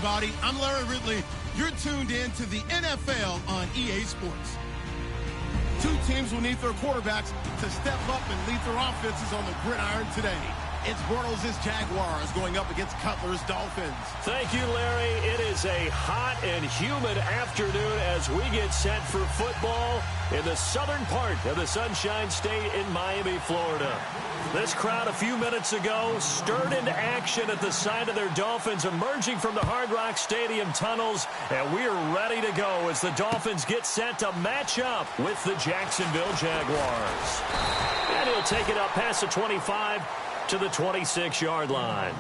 everybody. I'm Larry Ridley. You're tuned in to the NFL on EA Sports. Two teams will need their quarterbacks to step up and lead their offenses on the gridiron today. It's Bortles' Jaguars going up against Cutler's Dolphins. Thank you, Larry. It is a hot and humid afternoon as we get set for football in the southern part of the Sunshine State in Miami, Florida. This crowd a few minutes ago stirred into action at the side of their Dolphins emerging from the Hard Rock Stadium tunnels, and we're ready to go as the Dolphins get set to match up with the Jacksonville Jaguars. And he'll take it up past the 25 to the 26-yard line.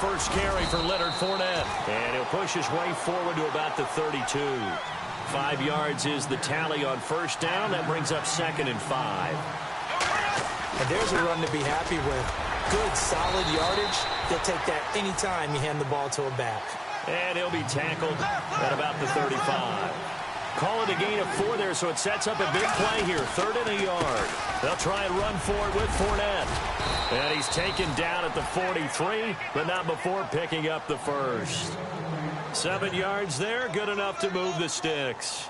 First carry for Leonard Fournette, and he'll push his way forward to about the 32. 5 yards is the tally on first down. That brings up 2nd and 5. And there's a run to be happy with. Good, solid yardage. They'll take that anytime you hand the ball to a back. And he'll be tackled at about the 35. Call it a gain of 4 there, so it sets up a big play here. 3rd and a yard. They'll try and run for it with Fournette. And he's taken down at the 43, but not before picking up the first. 7 yards there, good enough to move the sticks.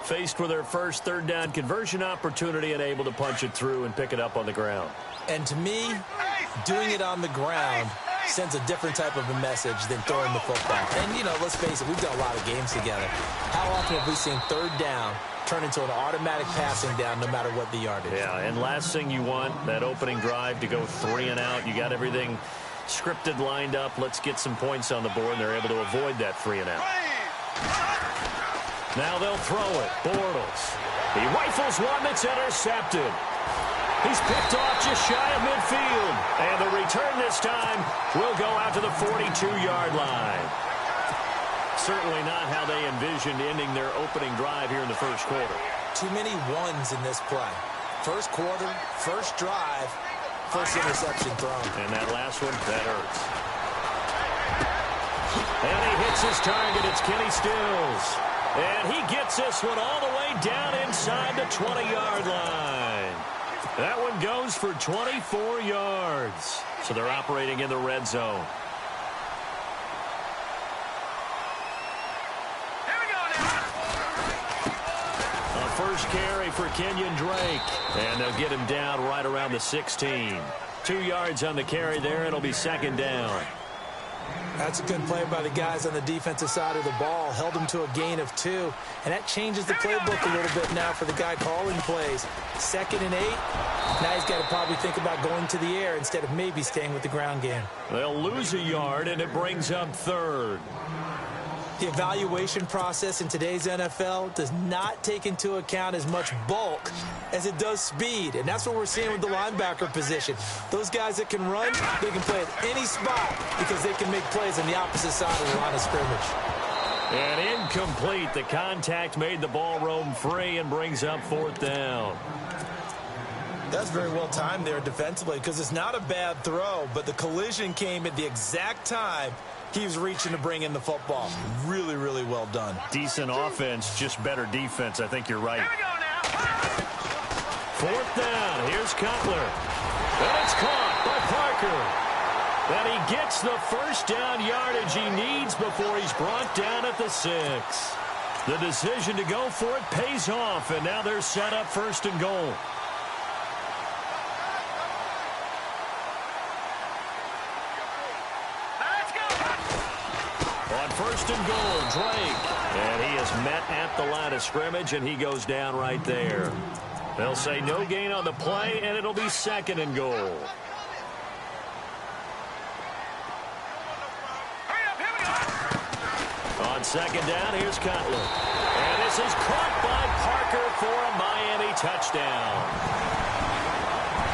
Faced with their first 3rd down conversion opportunity and able to punch it through and pick it up on the ground. And to me, doing it on the ground sends a different type of a message than throwing the football. And, you know, let's face it, we've done a lot of games together. How often have we seen 3rd down turn into an automatic passing down no matter what the yardage? Yeah, and last thing you want, that opening drive to go 3 and out. You got everything scripted, lined up. Let's get some points on the board, and they're able to avoid that 3 and out. Now they'll throw it. Bortles. He rifles one that's intercepted. He's picked off just shy of midfield. And the return this time will go out to the 42-yard line. Certainly not how they envisioned ending their opening drive here in the first quarter. Too many ones in this play. First quarter, first drive, first interception thrown. And that last one, that hurts. And he hits his target. It's Kenny Stills. And he gets this one all the way down inside the 20-yard line. That one goes for 24 yards. So they're operating in the red zone. First carry for Kenyon Drake. And they'll get him down right around the 16. 2 yards on the carry there. It'll be 2nd down. That's a good play by the guys on the defensive side of the ball. Held him to a gain of 2. And that changes the playbook a little bit now for the guy calling plays. 2nd and 8. Now he's got to probably think about going to the air instead of maybe staying with the ground game. They'll lose a yard, and it brings up 3rd. The evaluation process in today's NFL does not take into account as much bulk as it does speed. And that's what we're seeing with the linebacker position. Those guys that can run, they can play at any spot because they can make plays on the opposite side of the line of scrimmage. And incomplete. The contact made the ball roam free and brings up 4th down. That's very well timed there defensively because it's not a bad throw, but the collision came at the exact time he was reaching to bring in the football. Really, really well done. Decent offense, just better defense. I think you're right. Here we go now. 4th down. Here's Cutler. And it's caught by Parker. And he gets the first down yardage he needs before he's brought down at the 6. The decision to go for it pays off, and now they're set up 1st and goal. On 1st and goal, Drake. And he is met at the line of scrimmage, and he goes down right there. They'll say no gain on the play, and it'll be 2nd and goal. On 2nd down, here's Cutler. And this is caught by Parker for a Miami touchdown.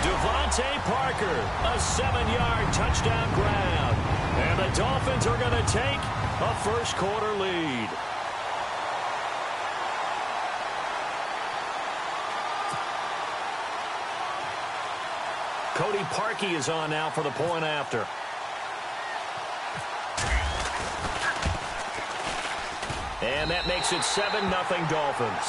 Devontae Parker, a 7-yard touchdown grab. And the Dolphins are going to take a first quarter lead. Parkey is on now for the point after. And that makes it 7-0 Dolphins.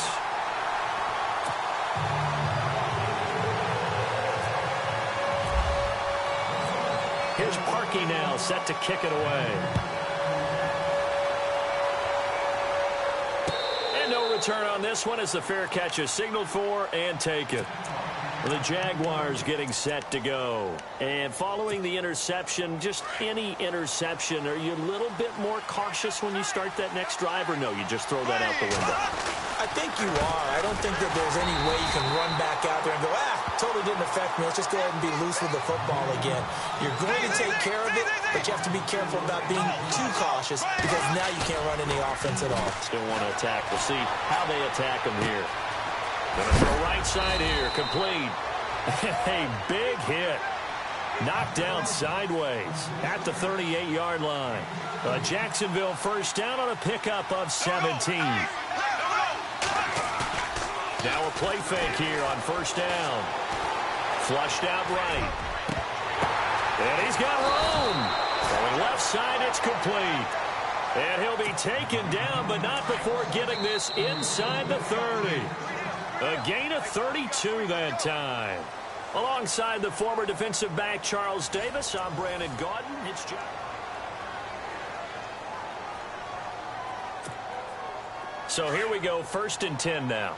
Here's Parkey now, set to kick it away. And no return on this one as the fair catch is signaled for and taken. The Jaguars getting set to go. And following the interception, just any interception, are you a little bit more cautious when you start that next drive, or no, you just throw that out the window? I think you are. I don't think that there's any way you can run back out there and go, totally didn't affect me. Let's just go ahead and be loose with the football again. You're going to take care of it, but you have to be careful about being too cautious because now you can't run any offense at all. Still want to attack. We'll see how they attack them here. Going to throw right side here, complete. A big hit. Knocked down sideways at the 38-yard line. A Jacksonville first down on a pickup of 17. Now a play fake here on first down. Flushed out right. And he's got room. Going left side, it's complete. And he'll be taken down, but not before getting this inside the 30. A gain of 32 that time. Alongside the former defensive back Charles Davis, I'm Brandon Gaudin. It's John. So here we go, 1st and 10 now.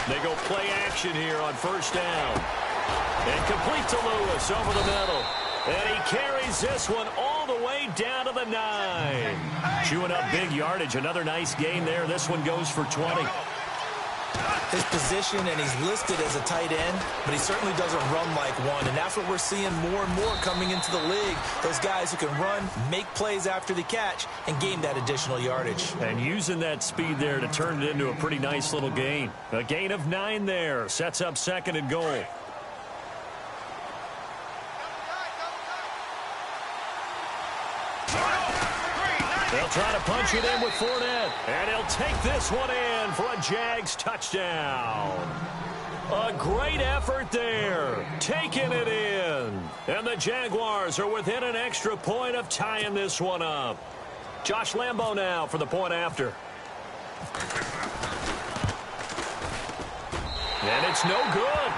They go play action here on first down. And complete to Lewis over the middle. And he carries this one all the way down to the 9. Chewing up big yardage. Another nice gain there. This one goes for 20. His position, and he's listed as a tight end, but he certainly doesn't run like one. And that's what we're seeing more and more coming into the league. Those guys who can run, make plays after the catch, and gain that additional yardage. And using that speed there to turn it into a pretty nice little gain. A gain of 9 there. Sets up 2nd and goal. They'll try to punch it in with Fournette. And he'll take this one in for a Jags touchdown. A great effort there. Taking it in. And the Jaguars are within an extra point of tying this one up. Josh Lambo now for the point after. And it's no good.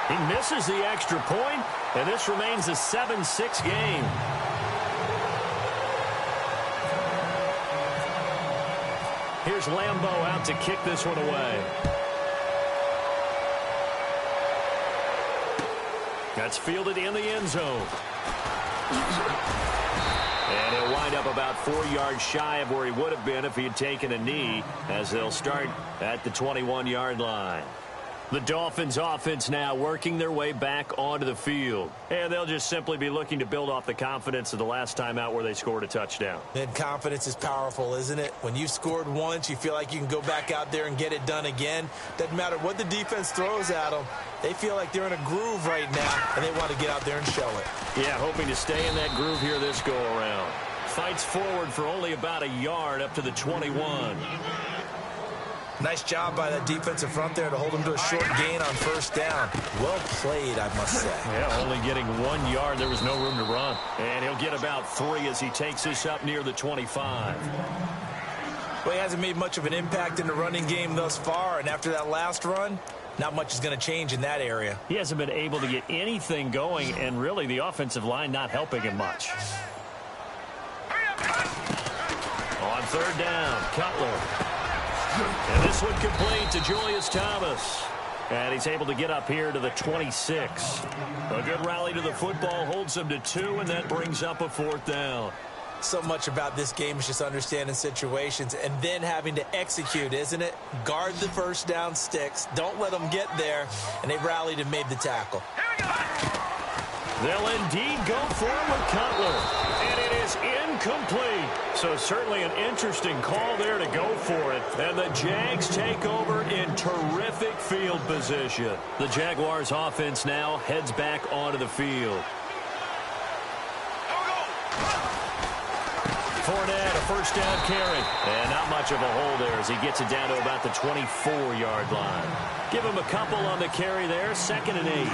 He misses the extra point, and this remains a 7-6 game. Here's Lambo out to kick this one away. That's fielded in the end zone. And he'll wind up about 4 yards shy of where he would have been if he had taken a knee, as they'll start at the 21-yard line. The Dolphins offense now working their way back onto the field. And they'll just simply be looking to build off the confidence of the last time out where they scored a touchdown. And confidence is powerful, isn't it? When you've scored once, you feel like you can go back out there and get it done again. Doesn't matter what the defense throws at them. They feel like they're in a groove right now, and they want to get out there and show it. Yeah, hoping to stay in that groove here this go-around. Fights forward for only about a yard up to the 21. Nice job by that defensive front there to hold him to a short gain on first down. Well played, I must say. Yeah, only getting 1 yard. There was no room to run. And he'll get about 3 as he takes this up near the 25. Well, he hasn't made much of an impact in the running game thus far, and after that last run, not much is going to change in that area. He hasn't been able to get anything going, and really the offensive line not helping him much. On third down, Cutler. And this one complete to Julius Thomas. And he's able to get up here to the 26. A good rally to the football holds him to 2, and that brings up a 4th down. So much about this game is just understanding situations and then having to execute, isn't it? Guard the first down sticks. Don't let them get there. And they rallied and made the tackle. They'll indeed go for it with Cutler. And it is incomplete. So certainly an interesting call there to go for it. And the Jags take over in terrific field position. The Jaguars offense now heads back onto the field. Fournette, a first down carry. And not much of a hole there as he gets it down to about the 24-yard line. Give him a couple on the carry there, 2nd and 8.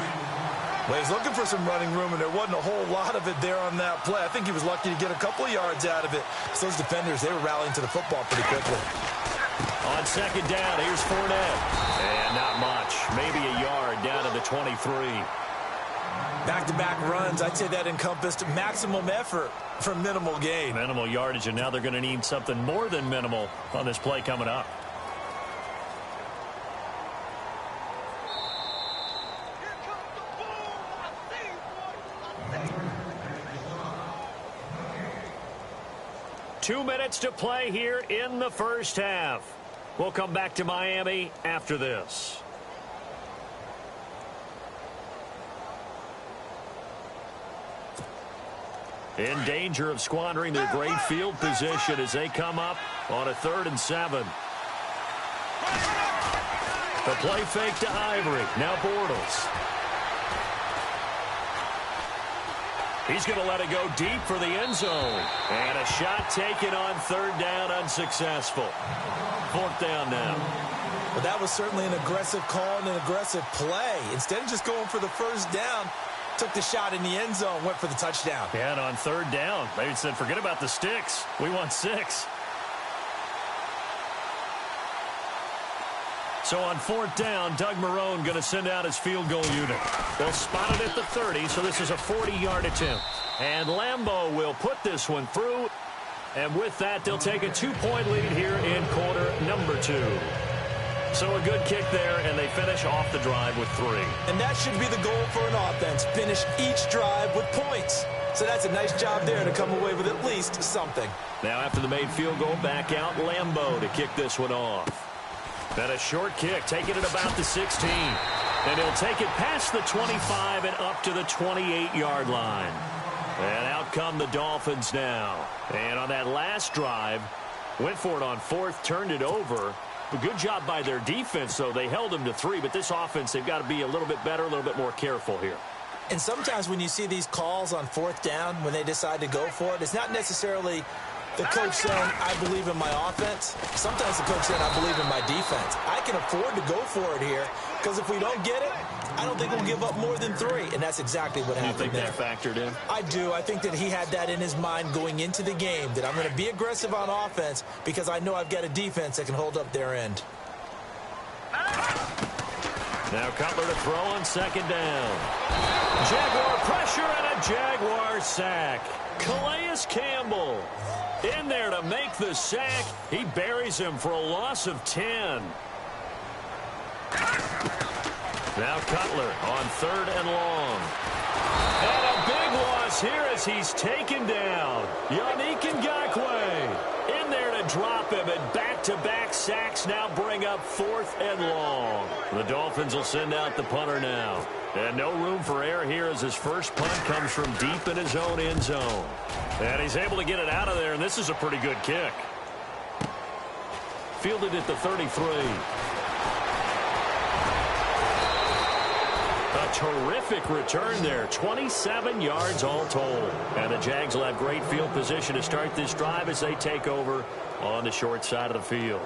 Well, he's looking for some running room, and there wasn't a whole lot of it there on that play. I think he was lucky to get a couple of yards out of it. So those defenders, they were rallying to the football pretty quickly. On 2nd down, here's Fournette. And not much. Maybe a yard down to the 23. Back-to-back runs, I'd say that encompassed maximum effort for minimal gain. Minimal yardage, and now they're going to need something more than minimal on this play coming up. Two minutes to play here in the first half. We'll come back to Miami after this. In danger of squandering their great field position as they come up on a 3rd and 7. The play fake to Ivory. Now Bortles. He's going to let it go deep for the end zone. And a shot taken on 3rd down, unsuccessful. 4th down now. Well, that was certainly an aggressive call and an aggressive play. Instead of just going for the first down, took the shot in the end zone, went for the touchdown. Yeah, and on 3rd down, they said, forget about the sticks. We want 6. So on 4th down, Doug Marrone going to send out his field goal unit. They'll spot it at the 30, so this is a 40-yard attempt. And Lambeau will put this one through. And with that, they'll take a 2-point lead here in quarter number 2. So a good kick there, and they finish off the drive with 3. And that should be the goal for an offense, finish each drive with points. So that's a nice job there to come away with at least something. Now after the made field goal, back out Lambeau to kick this one off. Then a short kick, taking it about the 16. And he'll take it past the 25 and up to the 28-yard line. And out come the Dolphins now. And on that last drive, went for it on 4th, turned it over. A good job by their defense, though. They held them to 3, but this offense, they've got to be a little bit better, a little bit more careful here. And sometimes when you see these calls on 4th down, when they decide to go for it, it's not necessarily the coach saying, I believe in my offense. Sometimes the coach saying, I believe in my defense. I can afford to go for it here, because if we don't get it, I don't think we'll give up more than 3. And that's exactly what happened there. You think that factored in? I do. I think that he had that in his mind going into the game, that I'm going to be aggressive on offense because I know I've got a defense that can hold up their end. Now Cutler to throw on 2nd down. Jaguar pressure and a Jaguar sack. Calais Campbell in there to make the sack. He buries him for a loss of 10. Now Cutler on 3rd and long. And a big loss here as he's taken down. Yannick Ngakoue in there to drop him, and back-to-back sacks now bring up 4th and long. The Dolphins will send out the punter now. And no room for error here as his first punt comes from deep in his own end zone. And he's able to get it out of there, and this is a pretty good kick. Fielded at the 33. A terrific return there. 27 yards all told. And the Jags will have great field position to start this drive as they take over on the short side of the field.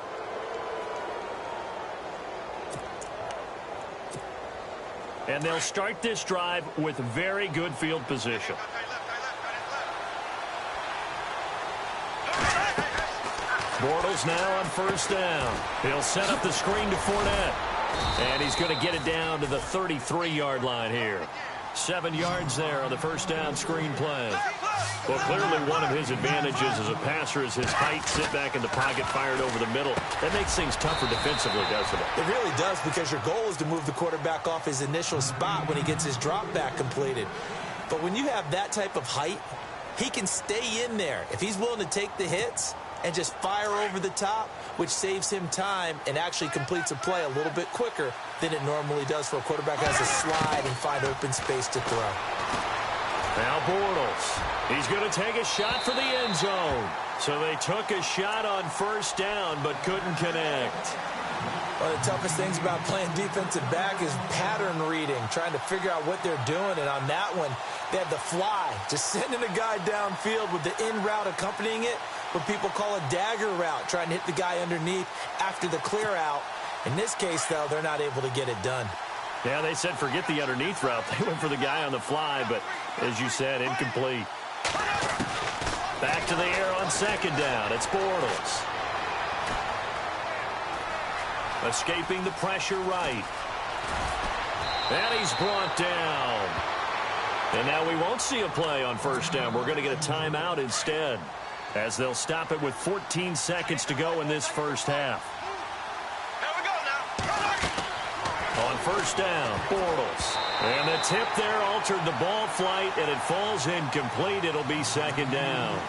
And they'll start this drive with very good field position. Bortles now on 1st down. He'll set up the screen to Fournette. And he's going to get it down to the 33-yard line here. 7 yards there on the first down screen play. Well, clearly one of his advantages as a passer is his height, sit back in the pocket, fired over the middle. That makes things tougher defensively, doesn't it? It really does, because your goal is to move the quarterback off his initial spot when he gets his drop back completed. But when you have that type of height, he can stay in there. If he's willing to take the hits and just fire over the top, which saves him time and actually completes a play a little bit quicker than it normally does for a quarterback who has to slide and find open space to throw. Now Bortles. He's going to take a shot for the end zone. So they took a shot on 1st down but couldn't connect. One of the toughest things about playing defensive back is pattern reading, trying to figure out what they're doing. And on that one, they had the fly, just sending a guy downfield with the in route accompanying it. what people call a dagger route, trying to hit the guy underneath after the clear out. In this case, though, they're not able to get it done. Yeah, they said forget the underneath route. They went for the guy on the fly, but as you said, incomplete. Back to the air on second down. It's Bortles. Escaping the pressure right. And he's brought down. And now we won't see a play on first down. We're going to get a timeout instead, as they'll stop it with 14 seconds to go in this first half. Here we go now. On first down, Bortles. And the tip there altered the ball flight, and it falls incomplete. It'll be second down.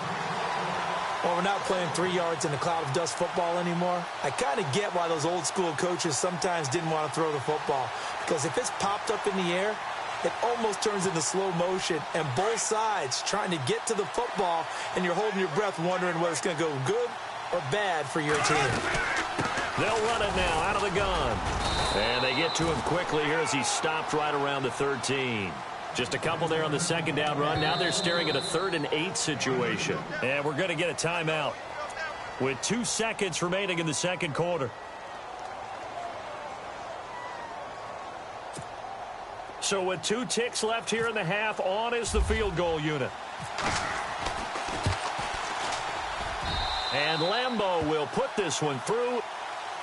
Well, we're not playing 3 yards in a cloud of dust football anymore. I kind of get why those old school coaches sometimes didn't want to throw the football. Because if it's popped up in the air, it almost turns into slow motion, and both sides trying to get to the football, and you're holding your breath wondering whether it's going to go good or bad for your team. They'll run it now out of the gun. And they get to him quickly here as he stopped right around the 13. Just a couple there on the second down run. Now they're staring at a 3rd and 8 situation. And we're going to get a timeout with 2 seconds remaining in the second quarter. So with 2 ticks left here in the half, on is the field goal unit. And Lambeau will put this one through.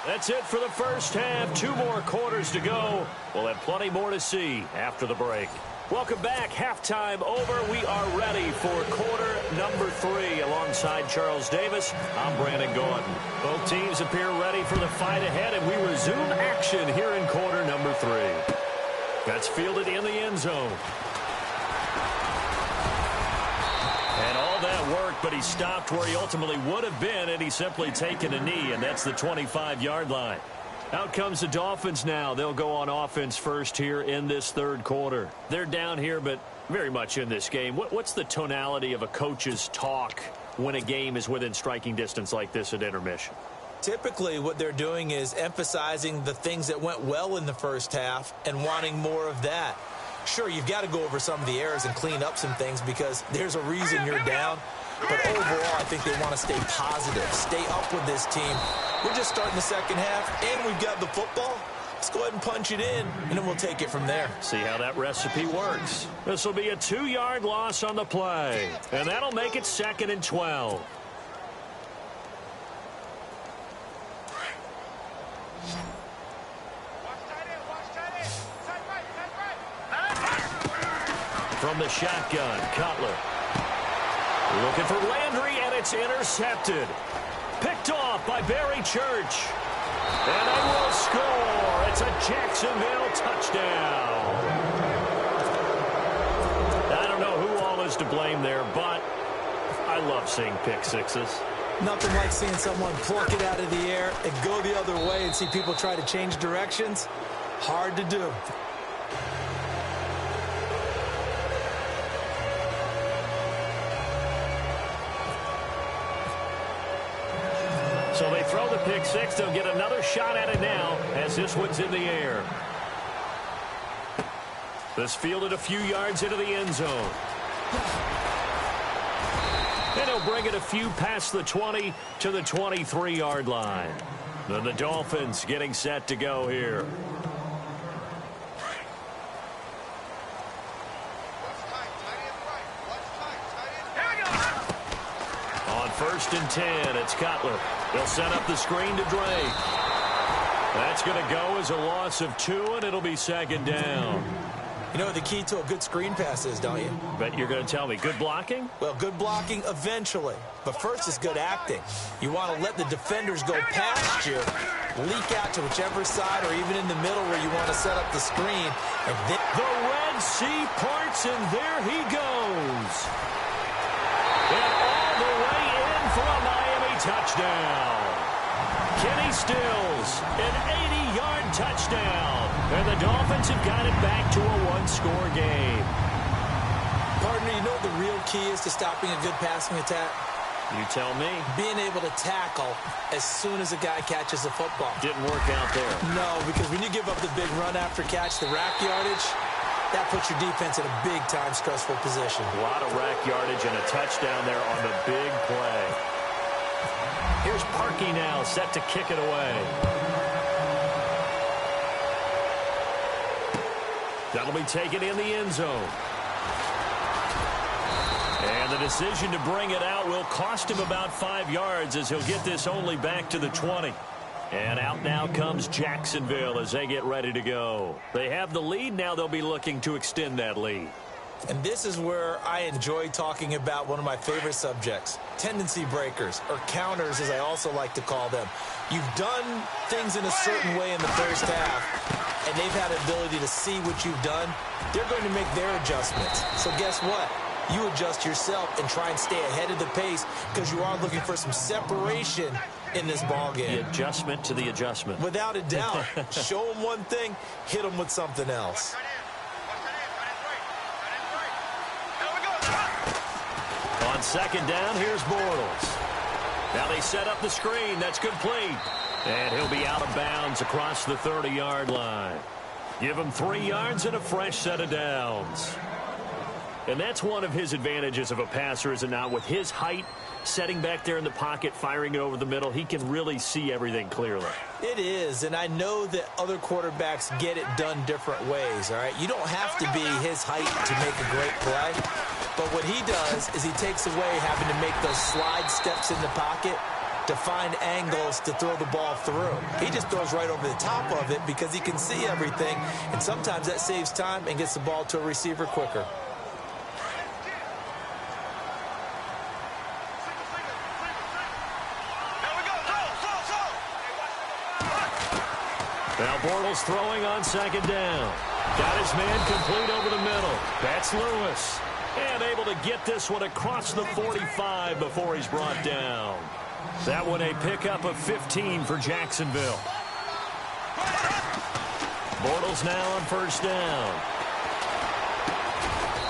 That's it for the first half. 2 more quarters to go. We'll have plenty more to see after the break. Welcome back. Halftime over. We are ready for quarter number 3. Alongside Charles Davis, I'm Brandon Gordon. Both teams appear ready for the fight ahead, and we resume action here in quarter number 3. That's fielded in the end zone. And all that work, but he stopped where he ultimately would have been, and he's simply taken a knee, and that's the 25-yard line. Out comes the Dolphins now. They'll go on offense first here in this third quarter. They're down here, but very much in this game. What's the tonality of a coach's talk when a game is within striking distance like this at intermission? Typically, what they're doing is emphasizing the things that went well in the first half and wanting more of that. Sure, you've got to go over some of the errors and clean up some things because there's a reason you're down. But overall, I think they want to stay positive, stay up with this team. We're just starting the second half, and we've got the football. Let's go ahead and punch it in, and then we'll take it from there. See how that recipe works. This will be a 2-yard loss on the play, and that'll make it 2nd and 12. From the shotgun, Cutler. Looking for Landry, and it's intercepted. Picked off by Barry Church. And they will score. It's a Jacksonville touchdown. I don't know who all is to blame there, but I love seeing pick sixes. Nothing like seeing someone pluck it out of the air and go the other way and see people try to change directions. Hard to do. So they throw the pick six. They'll get another shot at it now as this one's in the air. This fielded a few yards into the end zone. And he'll bring it a few past the 20 to the 23-yard line. Then the Dolphins getting set to go here. On 1st and 10, it's Cutler. They'll set up the screen to Drake. That's going to go as a loss of 2, and it'll be 2nd down. You know what the key to a good screen pass is, don't you? Bet you're going to tell me. Good blocking? Well, good blocking eventually. But first is good acting. You want to let the defenders go past you, leak out to whichever side or even in the middle where you want to set up the screen. And then the Red Sea parts, and there he goes. And all the way in for a Miami touchdown. Kenny Stills, an 80-yard touchdown. And the Dolphins have got it back to a 1-score game. Partner, you know what the real key is to stopping a good passing attack? You tell me. Being able to tackle as soon as a guy catches the football. Didn't work out there. No, because when you give up the big run after catch, the rack yardage, that puts your defense in a big-time stressful position. A lot of rack yardage and a touchdown there on the big play. Here's Parkey now, set to kick it away. That'll be taken in the end zone. And the decision to bring it out will cost him about 5 yards as he'll get this only back to the 20. And out now comes Jacksonville as they get ready to go. They have the lead. Now they'll be looking to extend that lead. And this is where I enjoy talking about one of my favorite subjects, tendency breakers, or counters as I also like to call them. You've done things in a certain way in the first half, and they've had the ability to see what you've done. They're going to make their adjustments. So guess what? You adjust yourself and try and stay ahead of the pace because you are looking for some separation in this ball game. The adjustment to the adjustment. Without a doubt. Show them one thing, hit them with something else. On second down, here's Bortles. Now they set up the screen. That's complete. And he'll be out of bounds across the 30-yard line. Give him 3 yards and a fresh set of downs. And that's one of his advantages of a passer, is it not? With his height, setting back there in the pocket, firing it over the middle, he can really see everything clearly. It is, and I know that other quarterbacks get it done different ways, all right? You don't have to be his height to make a great play, but what he does is he takes away having to make those slide steps in the pocket to find angles to throw the ball through. He just throws right over the top of it because he can see everything, and sometimes that saves time and gets the ball to a receiver quicker. Now Bortles throwing on second down. Got his man complete over the middle. That's Lewis. And able to get this one across the 45 before he's brought down. That one a pickup of 15 for Jacksonville. Bortles now on first down.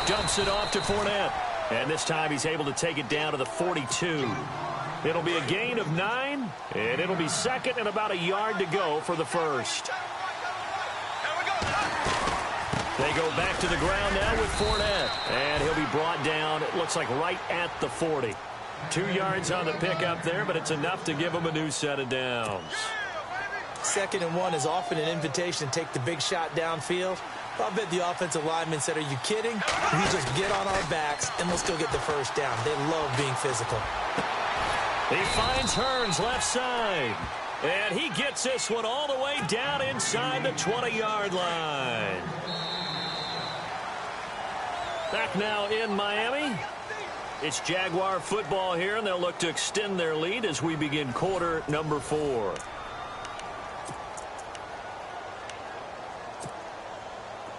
Dumps it off to Fournette. And this time he's able to take it down to the 42. It'll be a gain of 9, and it'll be second and about a yard to go for the first. They go back to the ground now with Fournette, and he'll be brought down, it looks like right at the 40. 2 yards on the pickup there, but it's enough to give him a new set of downs. 2nd and 1 is often an invitation to take the big shot downfield. I bet the offensive lineman said, are you kidding? We just get on our backs, and we'll still get the first down. They love being physical. He finds Hearns left side. And he gets this one all the way down inside the 20-yard line. Back now in Miami. It's Jaguar football here, and they'll look to extend their lead as we begin quarter number 4.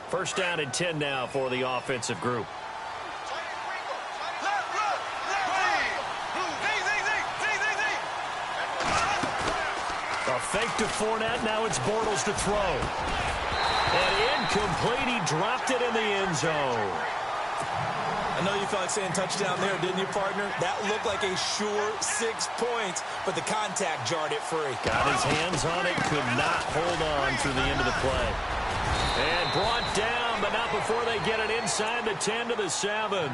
First down and 10 now for the offensive group. A fake to Fournette. Now it's Bortles to throw. And incomplete. He dropped it in the end zone. I know you felt like saying touchdown there, didn't you, partner? That looked like a sure 6 points, but the contact jarred it free. Got his hands on it. Could not hold on through the end of the play. And brought down, but not before they get it inside the 10 to the 7.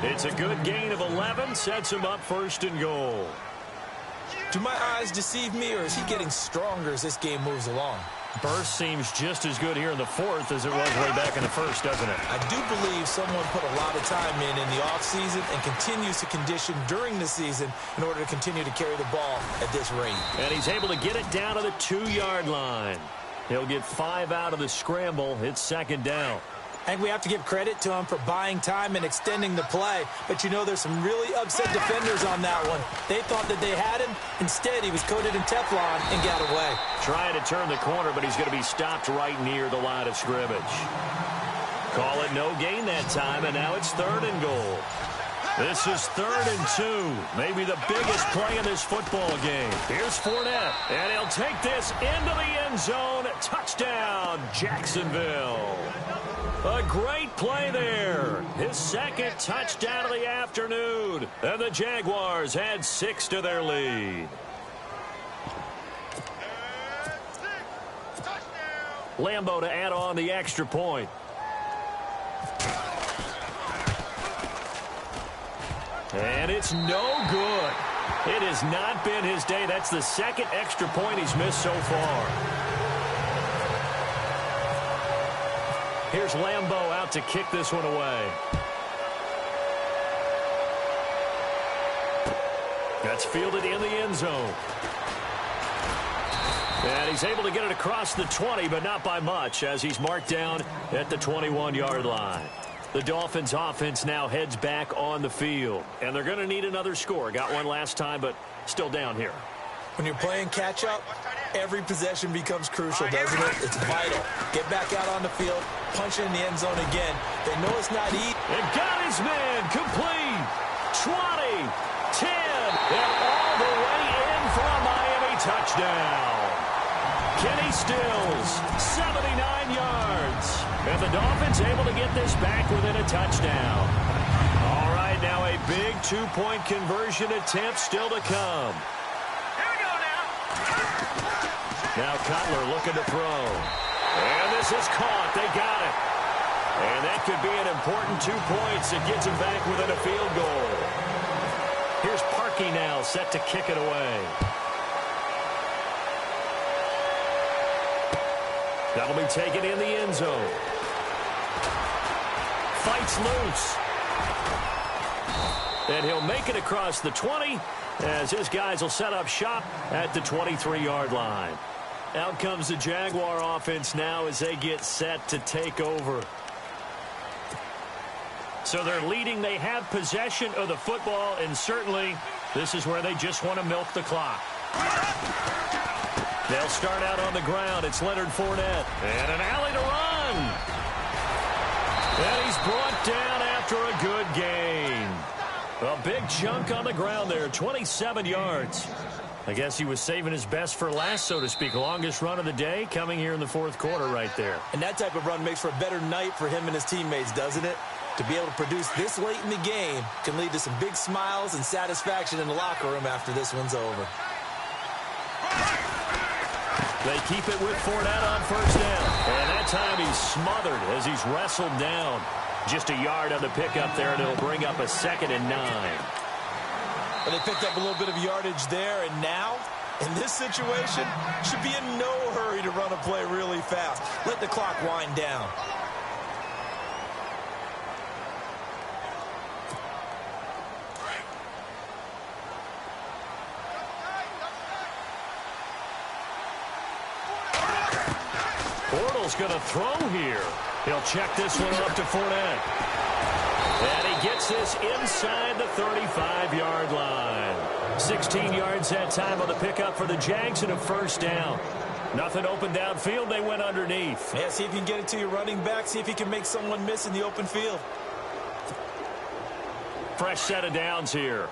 It's a good gain of 11. Sets him up first and goal. Do my eyes deceive me, or is he getting stronger as this game moves along? Burst seems just as good here in the 4th as it was way back in the 1st, doesn't it? I do believe someone put a lot of time in the offseason and continues to condition during the season in order to continue to carry the ball at this rate. And he's able to get it down to the 2-yard line. He'll get 5 out of the scramble. It's second down. I think we have to give credit to him for buying time and extending the play. But, you know, there's some really upset defenders on that one. They thought that they had him. Instead, he was coated in Teflon and got away. Trying to turn the corner, but he's going to be stopped right near the line of scrimmage. Call it no gain that time, and now it's 3rd and goal. This is 3rd and 2. Maybe the biggest play in this football game. Here's Fournette, and he'll take this into the end zone. Touchdown, Jacksonville. A great play there. His 2nd touchdown of the afternoon. And the Jaguars add 6 to their lead. Lambeau to add on the extra point. And it's no good. It has not been his day. That's the second extra point he's missed so far. Here's Lambeau out to kick this one away. That's fielded in the end zone. And he's able to get it across the 20, but not by much, as he's marked down at the 21-yard line. The Dolphins offense now heads back on the field, and they're going to need another score. Got one last time, but still down here. When you're playing catch-up, every possession becomes crucial, doesn't it? It's vital. Get back out on the field, punch it in the end zone again. They know it's not easy. And got his man complete. 20, 10, and all the way in for a Miami touchdown. Kenny Stills, 79 yards. And the Dolphins able to get this back within a touchdown. All right, now a big two-point conversion attempt still to come. Here we go now. Now Cutler looking to throw. And this is caught. They got it. And that could be an important 2 points that gets him back within a field goal. Here's Parkey now set to kick it away. That'll be taken in the end zone. Fights loose. And he'll make it across the 20 as his guys will set up shop at the 23-yard line. Out comes the Jaguar offense now as they get set to take over. So they're leading. They have possession of the football, and certainly this is where they just want to milk the clock. They'll start out on the ground. It's Leonard Fournette. And an alley to run. And he's brought down after a good gain. A big chunk on the ground there, 27 yards. I guess he was saving his best for last, so to speak. Longest run of the day coming here in the fourth quarter right there. And that type of run makes for a better night for him and his teammates, doesn't it? To be able to produce this late in the game can lead to some big smiles and satisfaction in the locker room after this one's over. They keep it with Fournette on first down. And that time he's smothered as he's wrestled down. Just a yard on the pickup there, and it'll bring up a 2nd and 9. Well, they picked up a little bit of yardage there, and now, in this situation, should be in no hurry to run a play really fast. Let the clock wind down. Bortles going to throw here. He'll check this one up to Fournette. And he gets this inside the 35-yard line. 16 yards that time on the pickup for the Jags and a first down. Nothing open downfield. They went underneath. Yeah, see if you can get it to your running back. See if you can make someone miss in the open field. Fresh set of downs here.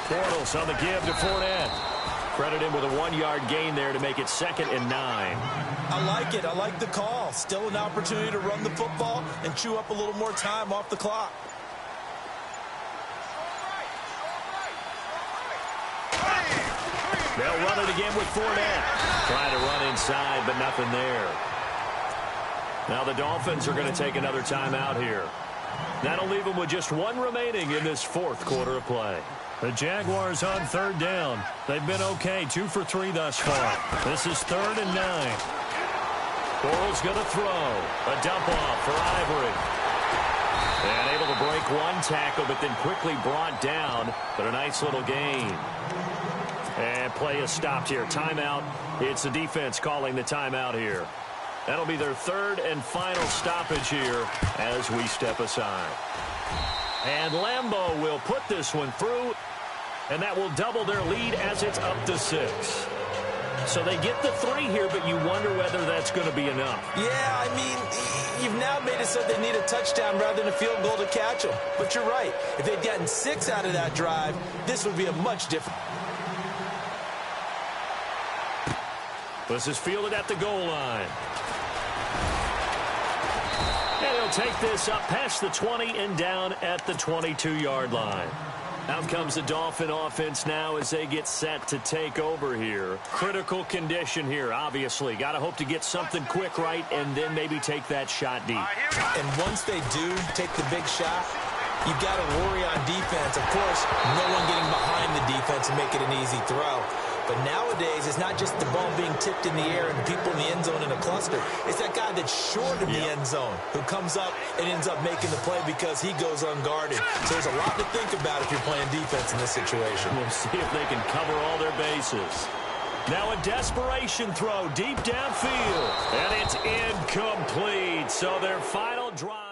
Bortles on the give to Fournette. Credit him with a 1-yard gain there to make it 2nd and 9. I like it. I like the call. Still an opportunity to run the football and chew up a little more time off the clock. They'll run it again with Fournette. Trying to run inside, but nothing there. Now the Dolphins are going to take another timeout here. That'll leave them with just one remaining in this fourth quarter of play. The Jaguars on third down. They've been okay, 2 for 3 thus far. This is 3rd and 9. Bortles going to throw. A dump off for Ivory. And able to break one tackle, but then quickly brought down. But a nice little gain. And play is stopped here. Timeout. It's the defense calling the timeout here. That'll be their 3rd and final stoppage here as we step aside. And Lambeau will put this one through, and that will double their lead as it's up to 6. So they get the 3 here, but you wonder whether that's going to be enough. Yeah, I mean, you've now made it so they need a touchdown rather than a field goal to catch them. But you're right. If they'd gotten 6 out of that drive, this would be a much different. This is fielded at the goal line. And he'll take this up past the 20 and down at the 22-yard line. Out comes the Dolphin offense now as they get set to take over here. Critical condition here, obviously. Got to hope to get something quick right and then maybe take that shot deep. And once they do take the big shot, you've got to worry on defense. Of course, no one getting behind the defense and make it an easy throw. But nowadays, it's not just the ball being tipped in the air and people in the end zone in a cluster. It's that guy that's short of the end zone who comes up and ends up making the play because he goes unguarded. So there's a lot to think about if you're playing defense in this situation. We'll see if they can cover all their bases. Now a desperation throw deep downfield. And it's incomplete. So their final drive.